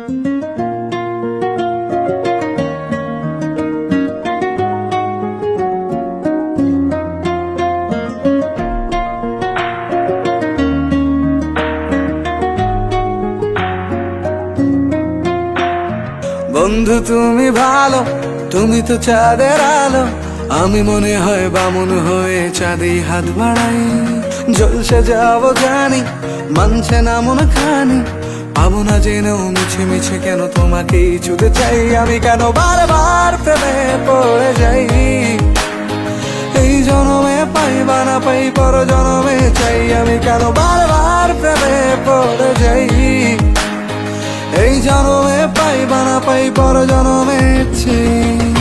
বন্ধু তুমি ভালো, তুমি তো চাঁদের আলো, আমি মনে হয় বামুন হয়ে চাঁদে হাত বাড়াই। জলসে যাবো জানি, মানছে না মন খানি, পাবো না জেনেও মিছে মিছে কেন তোমাকেই ছুতে চাই। আমি কেন বারবার প্রেমে পড়ে যাই, এই জনমে পাই বা না পাই পর জনমে চাই। আমি কেন বারবার প্রেমে পড়ে যাই, এই জনমে পাই বা না পাই পর জনমে চাই।